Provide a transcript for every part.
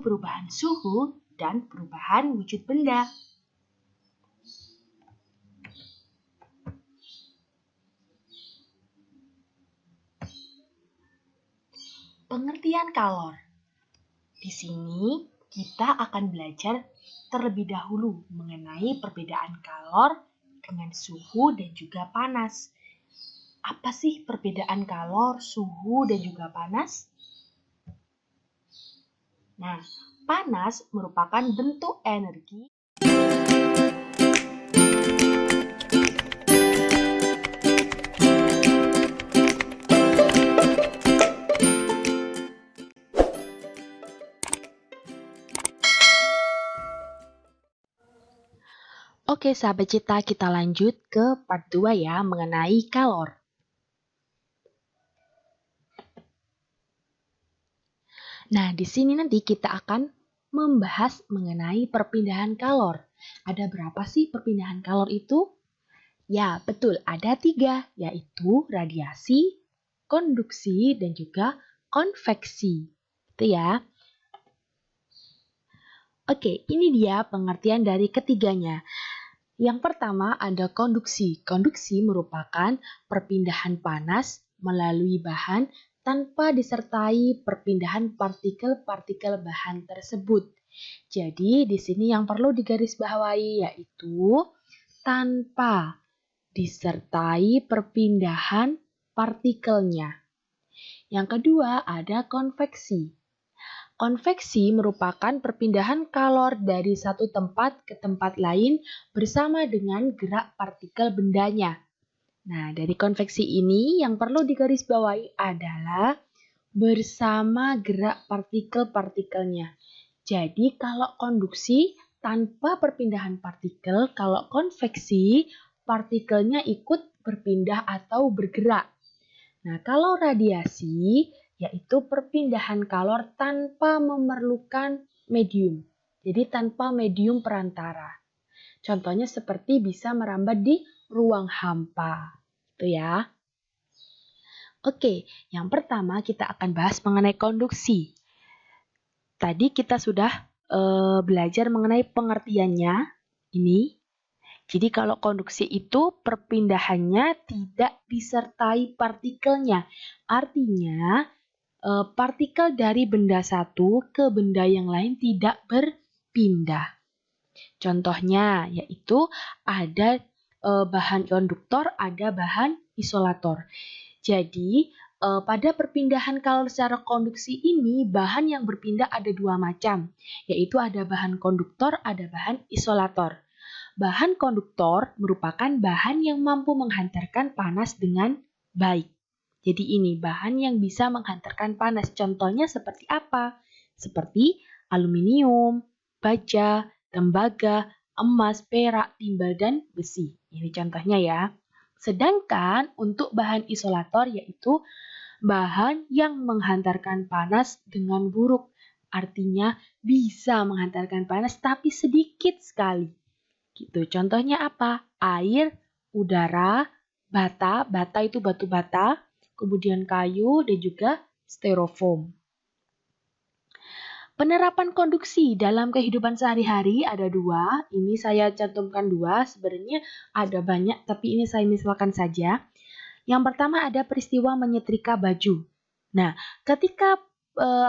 perubahan suhu dan perubahan wujud benda. Pengertian kalor. Di sini kita akan belajar terlebih dahulu mengenai perbedaan kalor dengan suhu dan juga panas. Apa sih perbedaan kalor, suhu, dan juga panas? Nah, panas merupakan bentuk energi Oke, sahabat Cita, kita lanjut ke part 2 ya, mengenai kalor. Nah, di sini nanti kita akan membahas mengenai perpindahan kalor. Ada berapa sih perpindahan kalor itu? Ya, betul, ada 3, yaitu radiasi, konduksi, dan juga konveksi. Itu ya. Oke, ini dia pengertian dari ketiganya. Yang pertama ada konduksi. Konduksi merupakan perpindahan panas melalui bahan tanpa disertai perpindahan partikel-partikel bahan tersebut. Jadi di sini yang perlu digarisbawahi yaitu tanpa disertai perpindahan partikelnya. Yang kedua ada konveksi. Konveksi merupakan perpindahan kalor dari satu tempat ke tempat lain bersama dengan gerak partikel bendanya. Nah, dari konveksi ini yang perlu digarisbawahi adalah bersama gerak partikel-partikelnya. Jadi, kalau konduksi tanpa perpindahan partikel, kalau konveksi partikelnya ikut berpindah atau bergerak. Nah, kalau radiasi yaitu perpindahan kalor tanpa memerlukan medium. Jadi tanpa medium perantara. Contohnya seperti bisa merambat di ruang hampa. Itu ya. Oke, yang pertama kita akan bahas mengenai konduksi. Tadi kita sudah belajar mengenai pengertiannya. Ini. Jadi kalau konduksi itu perpindahannya tidak disertai partikelnya. Artinya partikel dari benda satu ke benda yang lain tidak berpindah. Contohnya yaitu ada bahan konduktor, ada bahan isolator. Jadi pada perpindahan kalor secara konduksi ini bahan yang berpindah ada 2 macam, yaitu ada bahan konduktor, ada bahan isolator. Bahan konduktor merupakan bahan yang mampu menghantarkan panas dengan baik. Jadi ini bahan yang bisa menghantarkan panas. Contohnya seperti apa? Seperti aluminium, baja, tembaga, emas, perak, timbal, dan besi. Ini contohnya ya. Sedangkan untuk bahan isolator yaitu bahan yang menghantarkan panas dengan buruk. Artinya bisa menghantarkan panas tapi sedikit sekali. Gitu. Contohnya apa? Air, udara, bata itu batu bata, kemudian kayu, dan juga styrofoam. Penerapan konduksi dalam kehidupan sehari-hari ada 2. Ini saya cantumkan 2. Sebenarnya ada banyak, tapi ini saya misalkan saja. Yang pertama ada peristiwa menyetrika baju. Nah, ketika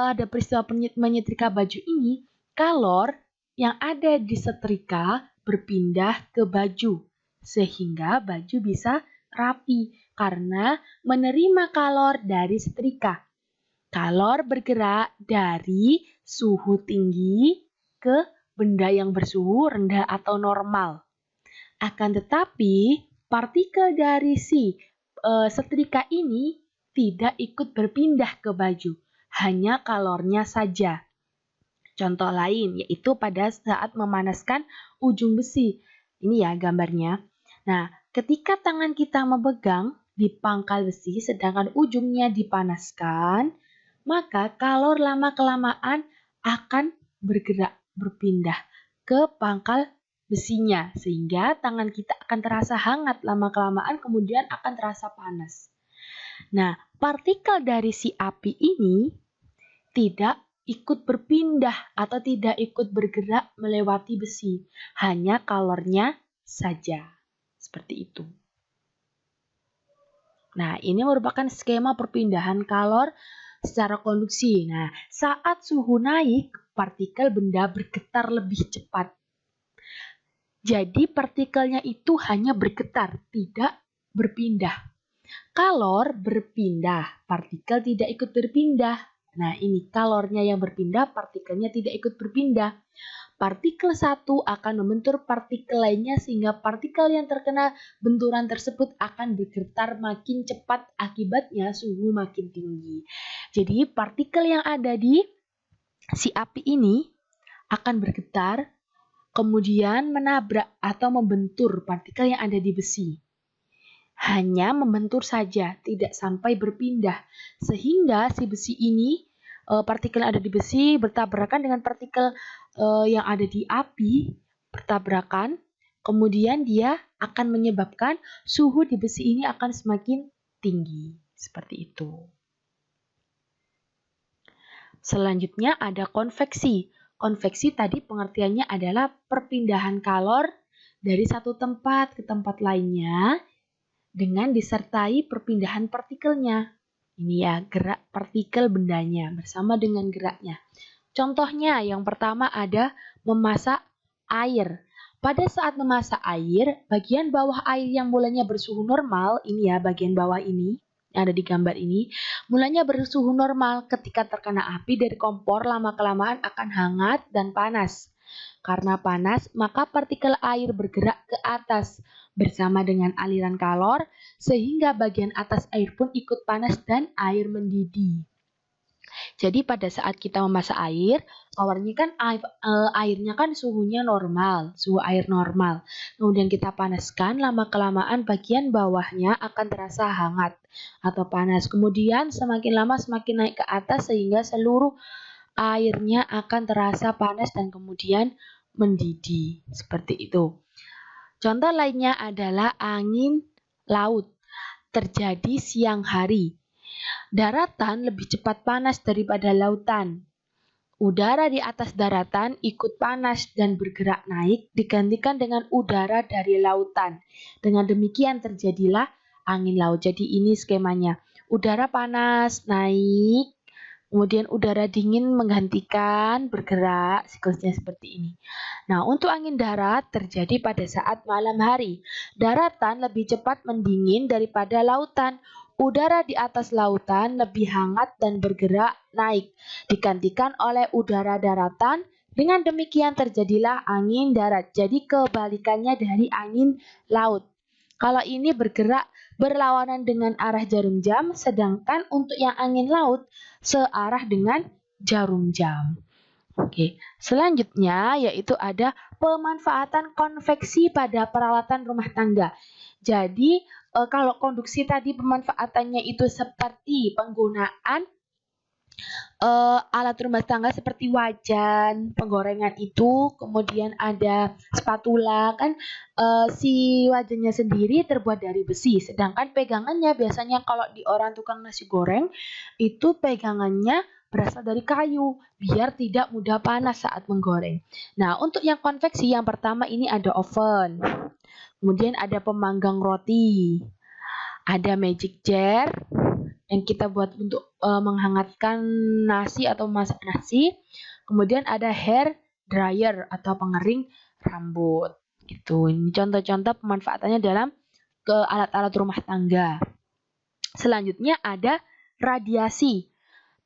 ada peristiwa menyetrika baju ini, kalor yang ada di setrika berpindah ke baju, sehingga baju bisa rapi karena menerima kalor dari setrika. Kalor bergerak dari suhu tinggi ke benda yang bersuhu rendah atau normal. Akan tetapi, partikel dari si setrika ini tidak ikut berpindah ke baju, hanya kalornya saja. Contoh lain yaitu pada saat memanaskan ujung besi. Ini ya gambarnya. Nah, ketika tangan kita memegang di pangkal besi sedangkan ujungnya dipanaskan, maka kalor lama-kelamaan akan berpindah ke pangkal besinya sehingga tangan kita akan terasa hangat lama-kelamaan kemudian akan terasa panas. Nah, partikel dari si api ini tidak ikut berpindah atau tidak ikut bergerak melewati besi, hanya kalornya saja. Seperti itu. Nah, ini merupakan skema perpindahan kalor secara konduksi. Nah, saat suhu naik, partikel benda bergetar lebih cepat. Jadi partikelnya itu hanya bergetar, tidak berpindah. Kalor berpindah, partikel tidak ikut berpindah. Nah, ini kalornya yang berpindah, partikelnya tidak ikut berpindah. Partikel satu akan membentur partikel lainnya sehingga partikel yang terkena benturan tersebut akan bergetar makin cepat, akibatnya suhu makin tinggi. Jadi partikel yang ada di si api ini akan bergetar, kemudian menabrak atau membentur partikel yang ada di besi. Hanya membentur saja, tidak sampai berpindah. Sehingga si besi ini, partikel yang ada di besi bertabrakan dengan partikel yang ada di api, bertabrakan. Kemudian dia akan menyebabkan suhu di besi ini akan semakin tinggi. Seperti itu. Selanjutnya ada konveksi. Konveksi tadi pengertiannya adalah perpindahan kalor dari satu tempat ke tempat lainnya dengan disertai perpindahan partikelnya. Ini ya, gerak partikel bendanya bersama dengan geraknya. Contohnya yang pertama ada memasak air. Pada saat memasak air, bagian bawah air yang mulanya bersuhu normal, ini ya bagian bawah ini, yang ada di gambar ini, mulanya bersuhu normal. Ketika terkena api dari kompor, lama-kelamaan akan hangat dan panas. Karena panas, maka partikel air bergerak ke atas bersama dengan aliran kalor, sehingga bagian atas air pun ikut panas dan air mendidih. Jadi pada saat kita memasak air, airnya kan airnya kan suhunya normal, suhu air normal. Kemudian kita panaskan, lama-kelamaan bagian bawahnya akan terasa hangat atau panas. Kemudian semakin lama semakin naik ke atas sehingga seluruh airnya akan terasa panas dan kemudian mendidih. Seperti itu. Contoh lainnya adalah angin laut. Terjadi siang hari. Daratan lebih cepat panas daripada lautan. Udara di atas daratan ikut panas dan bergerak naik digantikan dengan udara dari lautan. Dengan demikian terjadilah angin laut. Jadi ini skemanya. Udara panas naik, kemudian udara dingin menggantikan bergerak, siklusnya seperti ini. Nah, untuk angin darat terjadi pada saat malam hari. Daratan lebih cepat mendingin daripada lautan. Udara di atas lautan lebih hangat dan bergerak naik, digantikan oleh udara daratan. Dengan demikian terjadilah angin darat. Jadi kebalikannya dari angin laut. Kalau ini bergerak berlawanan dengan arah jarum jam, sedangkan untuk yang angin laut searah dengan jarum jam. Oke, selanjutnya yaitu ada pemanfaatan konveksi pada peralatan rumah tangga. Jadi kalau konduksi tadi pemanfaatannya itu seperti penggunaan alat rumah tangga seperti wajan, penggorengan itu, kemudian ada spatula kan, si wajannya sendiri terbuat dari besi, sedangkan pegangannya biasanya kalau di orang tukang nasi goreng itu pegangannya berasal dari kayu biar tidak mudah panas saat menggoreng. Nah, untuk yang konveksi yang pertama ini ada oven. Kemudian ada pemanggang roti, ada magic jar yang kita buat untuk menghangatkan nasi atau masak nasi. Kemudian ada hair dryer atau pengering rambut. Gitu. Ini contoh-contoh pemanfaatannya dalam alat-alat rumah tangga. Selanjutnya ada radiasi.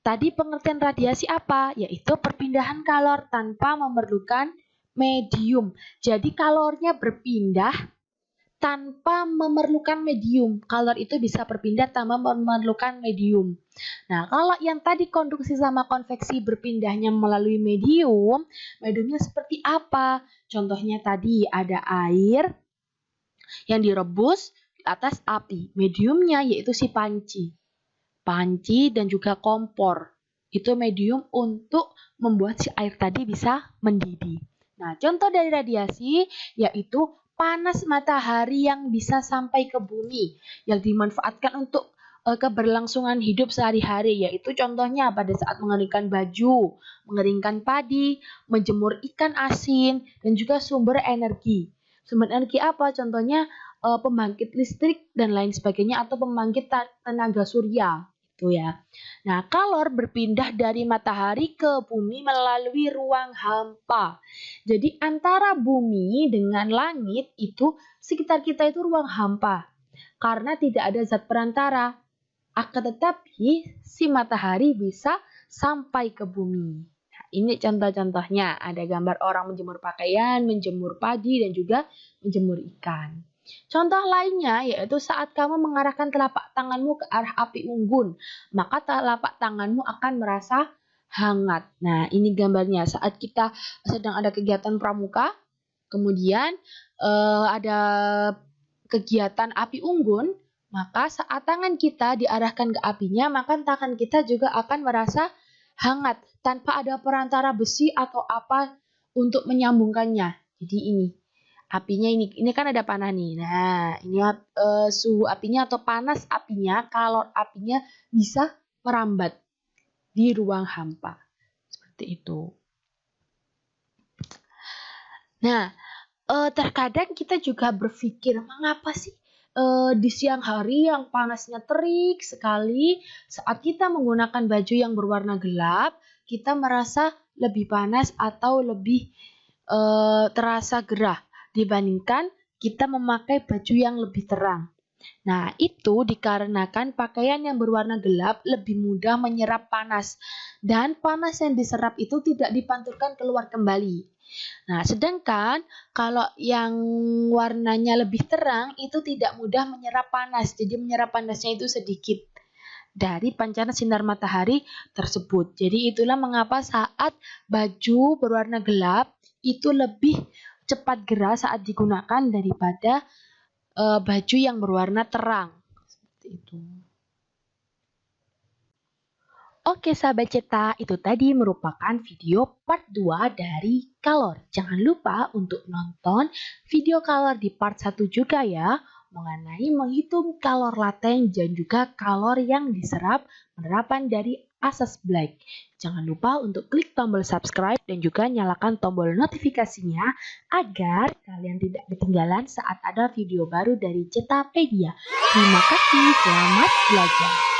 Tadi pengertian radiasi apa? Yaitu perpindahan kalor tanpa memerlukan medium. Jadi kalornya berpindah tanpa memerlukan medium. Kalor itu bisa berpindah tanpa memerlukan medium. Nah, kalau yang tadi konduksi sama konveksi berpindahnya melalui medium, mediumnya seperti apa? Contohnya tadi ada air yang direbus di atas api. Mediumnya yaitu si panci. Panci dan juga kompor. Itu medium untuk membuat si air tadi bisa mendidih. Nah, contoh dari radiasi yaitu panas matahari yang bisa sampai ke bumi yang dimanfaatkan untuk keberlangsungan hidup sehari-hari, yaitu contohnya pada saat mengeringkan baju, mengeringkan padi, menjemur ikan asin, dan juga sumber energi. Sumber energi apa? Contohnya pembangkit listrik dan lain sebagainya, atau pembangkit tenaga surya. Itu ya. Nah, kalor berpindah dari matahari ke bumi melalui ruang hampa. Jadi antara bumi dengan langit itu sekitar kita itu ruang hampa. Karena tidak ada zat perantara. Akan tetapi si matahari bisa sampai ke bumi. Nah, ini contoh-contohnya. Ada gambar orang menjemur pakaian, menjemur padi, dan juga menjemur ikan. Contoh lainnya yaitu saat kamu mengarahkan telapak tanganmu ke arah api unggun, maka telapak tanganmu akan merasa hangat. Nah, ini gambarnya saat kita sedang ada kegiatan pramuka, kemudian ada kegiatan api unggun, maka saat tangan kita diarahkan ke apinya, maka tangan kita juga akan merasa hangat tanpa ada perantara besi atau apa untuk menyambungkannya. Jadi ini apinya ini kan ada panah nih. Nah, ini suhu apinya atau panas apinya, kalor apinya bisa merambat di ruang hampa. Seperti itu. Nah, terkadang kita juga berpikir, mengapa sih di siang hari yang panasnya terik sekali, saat kita menggunakan baju yang berwarna gelap, kita merasa lebih panas atau lebih terasa gerah dibandingkan kita memakai baju yang lebih terang. Nah, itu dikarenakan pakaian yang berwarna gelap lebih mudah menyerap panas, dan panas yang diserap itu tidak dipantulkan keluar kembali. Nah, sedangkan kalau yang warnanya lebih terang itu tidak mudah menyerap panas, jadi menyerap panasnya itu sedikit dari pancaran sinar matahari tersebut. Jadi itulah mengapa saat baju berwarna gelap itu lebih cepat gerah saat digunakan daripada baju yang berwarna terang. Seperti itu. Oke sahabat cetak, itu tadi merupakan video part 2 dari kalor. Jangan lupa untuk nonton video kalor di part 1 juga ya, mengenai menghitung kalor laten dan juga kalor yang diserap penerapan dari asas Black. Jangan lupa untuk klik tombol subscribe dan juga nyalakan tombol notifikasinya agar kalian tidak ketinggalan saat ada video baru dari Cetapedia. Terima kasih, selamat belajar.